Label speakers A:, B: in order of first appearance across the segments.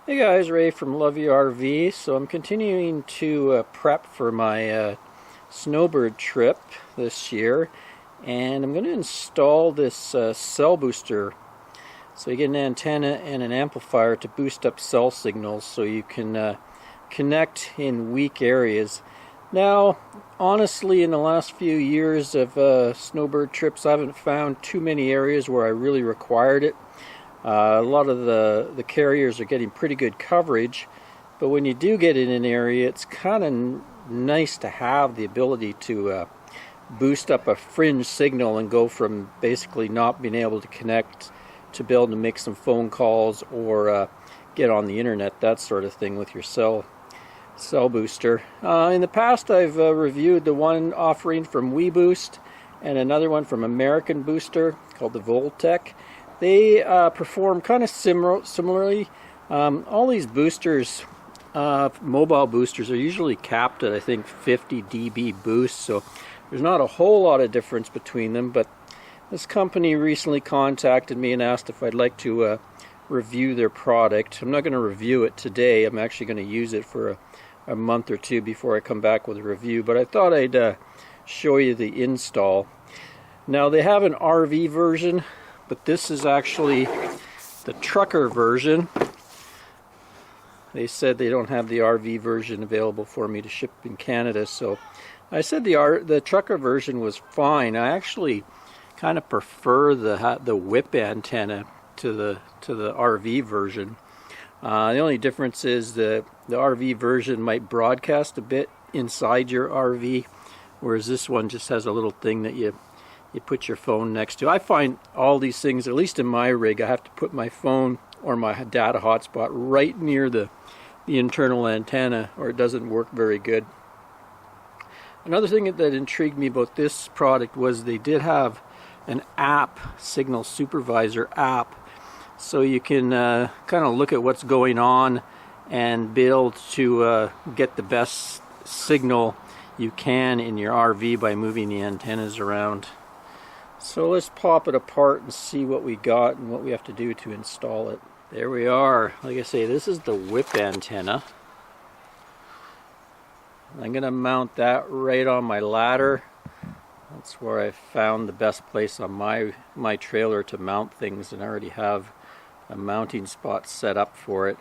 A: Hey guys, Ray from Love You RV. So I'm continuing to prep for my snowbird trip this year, and I'm going to install this cell booster. So you get an antenna and an amplifier to boost up cell signals so you can connect in weak areas. Now, honestly, in the last few years of snowbird trips, I haven't found too many areas where I really required it. A lot of the carriers are getting pretty good coverage, but when you do get in an area, it's kind of nice to have the ability to boost up a fringe signal and go from basically not being able to connect to be able to make some phone calls or get on the internet, that sort of thing with your cell booster. In the past, I've reviewed the one offering from HiBoost and another one from American Booster called the Voltec. They perform kind of similarly. All these boosters, mobile boosters, are usually capped at I think 50 dB boost, so there's not a whole lot of difference between them. But this company recently contacted me and asked if I'd like to review their product. I'm not going to review it today. I'm actually going to use it for a month or two before I come back with a review, but I thought I'd show you the install. Now, they have an RV version, but this is actually the trucker version. They said they don't have the RV version available for me to ship in Canada, so I said the trucker version was fine. I actually kind of prefer the whip antenna to the RV version. The only difference is the RV version might broadcast a bit inside your RV, whereas this one just has a little thing that you put your phone next to. I find all these things, at least in my rig, I have to put my phone or my data hotspot right near the internal antenna, or it doesn't work very good. Another thing that intrigued me about this product was they did have an app, Signal Supervisor app, so you can kind of look at what's going on and be able to get the best signal you can in your RV by moving the antennas around. So let's pop it apart and see what we got and what we have to do to install it. There we are. Like I say, this is the whip antenna. I'm going to mount that right on my ladder. That's where I found the best place on my trailer to mount things, and I already have a mounting spot set up for it.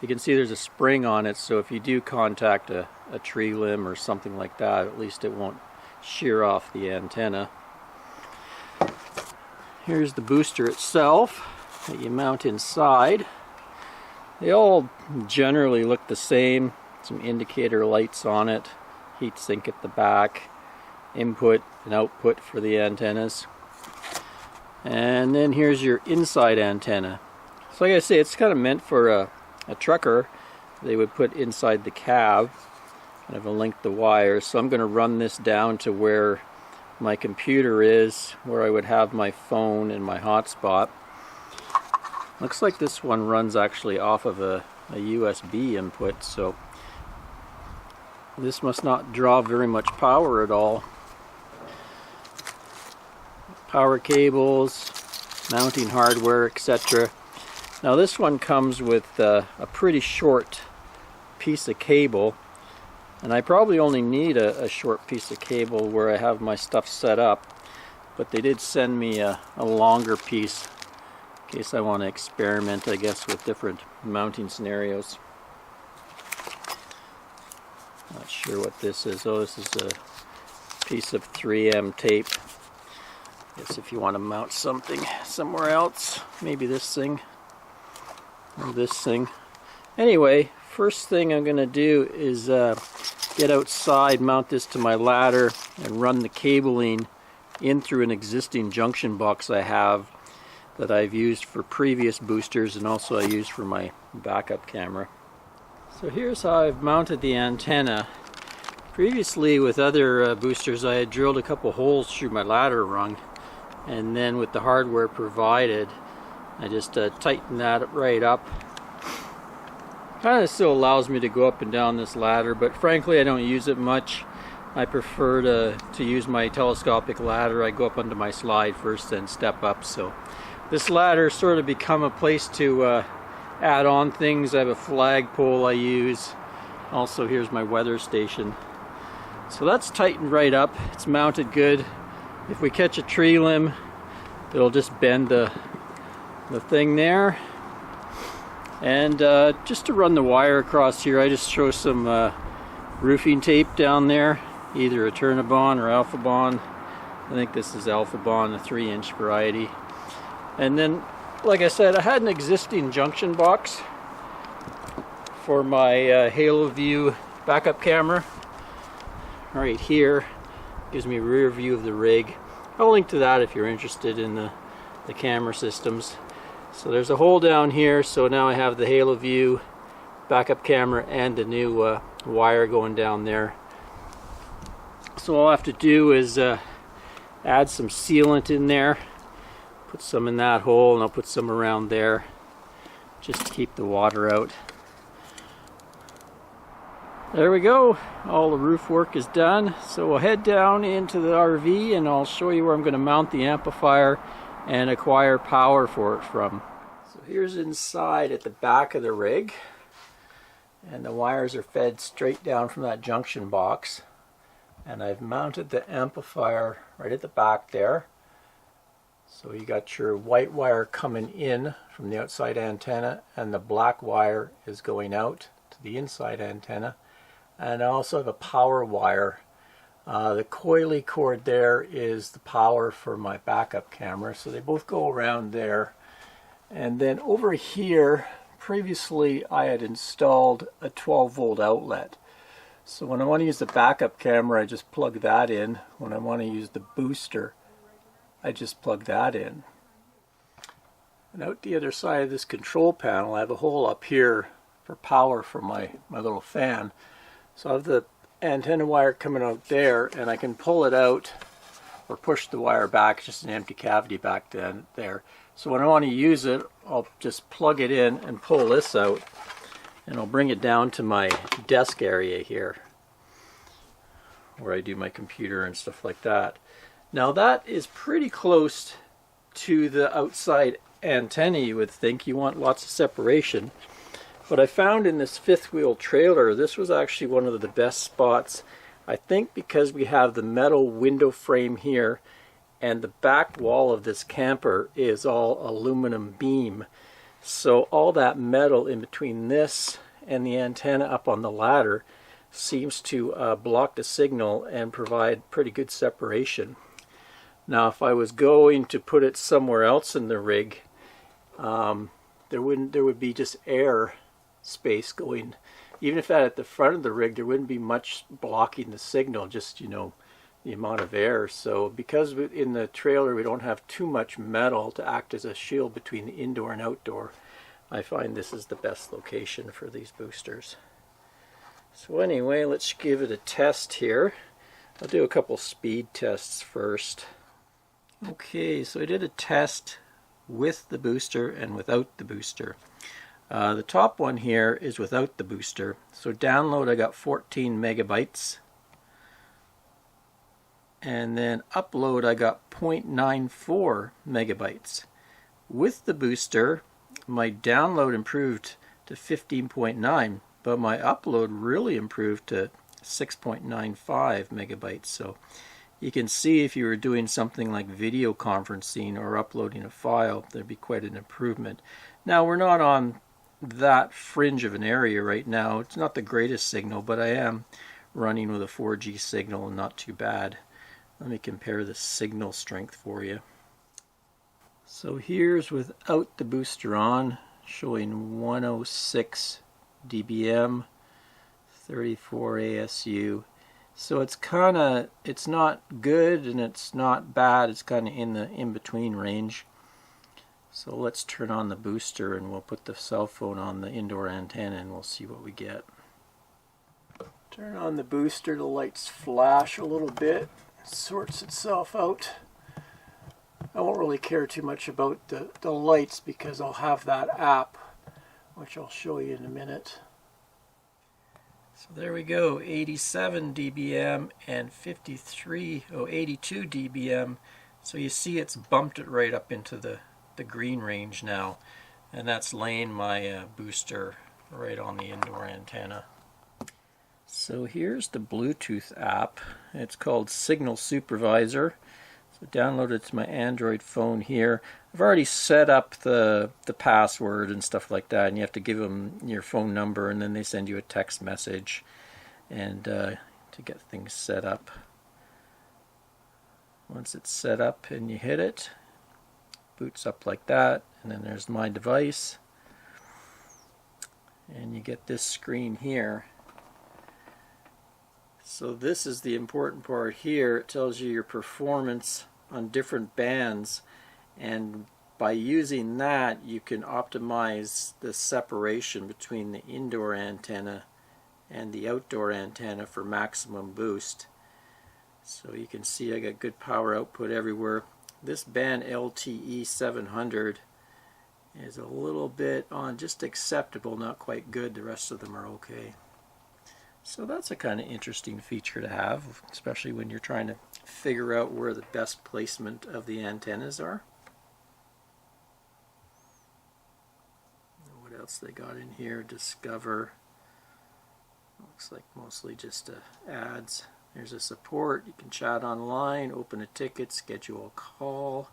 A: You can see there's a spring on it, so if you do contact a tree limb or something like that, at least it won't shear off the antenna. Here's the booster itself that you mount inside. They all generally look the same. Some indicator lights on it, heat sink at the back, input and output for the antennas. And then here's your inside antenna. So like I say, it's kind of meant for a trucker. They would put inside the cab, kind of a length of wires. So I'm going to run this down to where my computer is, where I would have my phone and my hotspot. Looks like this one runs actually off of a USB input, so this must not draw very much power at all. Power cables, mounting hardware, etc. Now this one comes with a pretty short piece of cable, and I probably only need a short piece of cable where I have my stuff set up, but they did send me a longer piece in case I want to experiment, I guess, with different mounting scenarios. Not sure what this is. Oh, this is a piece of 3M tape. I guess if you want to mount something somewhere else, maybe this thing or this thing. Anyway, first thing I'm going to do is get outside, mount this to my ladder, and run the cabling in through an existing junction box I have that I've used for previous boosters, and also I use for my backup camera. So here's how I've mounted the antenna. Previously with other boosters, I had drilled a couple holes through my ladder rung, and then with the hardware provided, I just tighten that right up. Kind of still allows me to go up and down this ladder, but frankly I don't use it much. I prefer to use my telescopic ladder. I go up onto my slide first, then step up. So this ladder sort of become a place to add on things. I have a flagpole I use. Also, here's my weather station. So that's tightened right up. It's mounted good. If we catch a tree limb, it'll just bend the thing there. And just to run the wire across here, I just show some roofing tape down there, either a Turnabond or Alpha Bond. I think this is Alpha Bond, a 3-inch variety. And then, like I said, I had an existing junction box for my Halo View backup camera. Right here gives me a rear view of the rig. I'll link to that if you're interested in the camera systems. So there's a hole down here, so now I have the Halo View backup camera and the new wire going down there. So all I have to do is add some sealant in there, put some in that hole, and I'll put some around there just to keep the water out. There we go, all the roof work is done. So we'll head down into the RV and I'll show you where I'm going to mount the amplifier and acquire power for it from. So here's inside at the back of the rig, and the wires are fed straight down from that junction box, and I've mounted the amplifier right at the back there. So you got your white wire coming in from the outside antenna, and the black wire is going out to the inside antenna. And I also have a power wire. The coily cord there is the power for my backup camera, so they both go around there. And then over here, previously I had installed a 12-volt outlet. So when I want to use the backup camera, I just plug that in. When I want to use the booster, I just plug that in. And out the other side of this control panel, I have a hole up here for power for my little fan. So I have the antenna wire coming out there, and I can pull it out or push the wire back. It's just an empty cavity back then there. So when I want to use it, I'll just plug it in and pull this out, and I'll bring it down to my desk area here where I do my computer and stuff like that. Now that is pretty close to the outside antenna. You would think you want lots of separation. But I found in this fifth wheel trailer, this was actually one of the best spots. I think because we have the metal window frame here, and the back wall of this camper is all aluminum beam. So all that metal in between this and the antenna up on the ladder seems to block the signal and provide pretty good separation. Now if I was going to put it somewhere else in the rig, there would be just air space going. Even if that at the front of the rig, there wouldn't be much blocking the signal, just, you know, the amount of air. So because in the trailer we don't have too much metal to act as a shield between the indoor and outdoor, I find this is the best location for these boosters. So anyway, let's give it a test here. I'll do a couple speed tests first. Okay, so I did a test with the booster and without the booster. The top one here is without the booster. So download I got 14 megabytes. And then upload I got 0.94 megabytes. With the booster, my download improved to 15.9, but my upload really improved to 6.95 megabytes. So you can see if you were doing something like video conferencing or uploading a file, there'd be quite an improvement. Now we're not on that fringe of an area right now. It's not the greatest signal, but I am running with a 4G signal and not too bad. Let me compare the signal strength for you. So here's without the booster on, showing 106 dBm, 34 ASU. So it's not good and it's not bad. It's kind of in the in-between range. So let's turn on the booster and we'll put the cell phone on the indoor antenna and we'll see what we get. Turn on the booster, the lights flash a little bit, it sorts itself out. I won't really care too much about the lights because I'll have that app, which I'll show you in a minute. So there we go, 87 dBm and 82 dBm. So you see it's bumped it right up into the green range now. And that's laying my booster right on the indoor antenna. So here's the Bluetooth app. It's called Signal Supervisor. So download it to my Android phone here. I've already set up the password and stuff like that, and you have to give them your phone number, and then they send you a text message and to get things set up. Once it's set up and you hit it, boots up like that, and then there's my device, and you get this screen here. So this is the important part here. It tells you your performance on different bands, and by using that you can optimize the separation between the indoor antenna and the outdoor antenna for maximum boost. So you can see I got good power output everywhere. This band LTE 700 is a little bit on just acceptable, not quite good. The rest of them are okay. So that's a kind of interesting feature to have, especially when you're trying to figure out where the best placement of the antennas are. What else they got in here? Discover. Looks like mostly just ads. There's a support. You can chat online, open a ticket, schedule a call,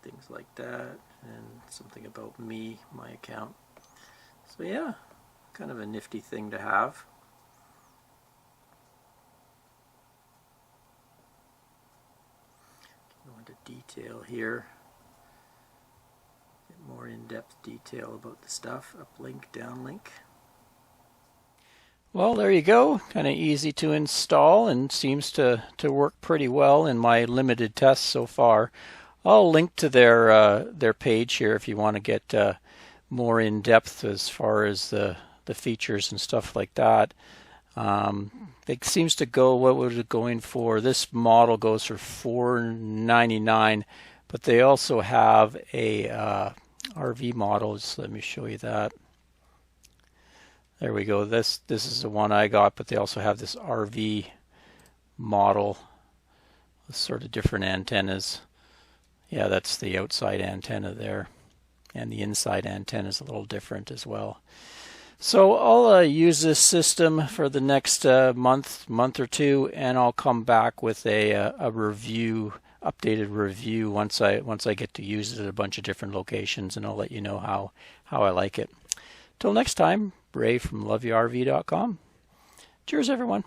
A: things like that, and something about me, my account. So yeah, kind of a nifty thing to have. Go into detail here. Get more in-depth detail about the stuff. Uplink, downlink. Well, there you go. Kind of easy to install and seems to work pretty well in my limited tests so far. I'll link to their page here if you want to get more in depth as far as the features and stuff like that. It seems to go, what was it going for? This model goes for $499, but they also have a RV model. Just let me show you that. There we go. This is the one I got, but they also have this RV model with sort of different antennas. Yeah, that's the outside antenna there, and the inside antenna is a little different as well. So I'll use this system for the next month or two, and I'll come back with a review, updated review once I get to use it at a bunch of different locations, and I'll let you know how I like it. Till next time, Ray from LoveYouRV.com. Cheers, everyone.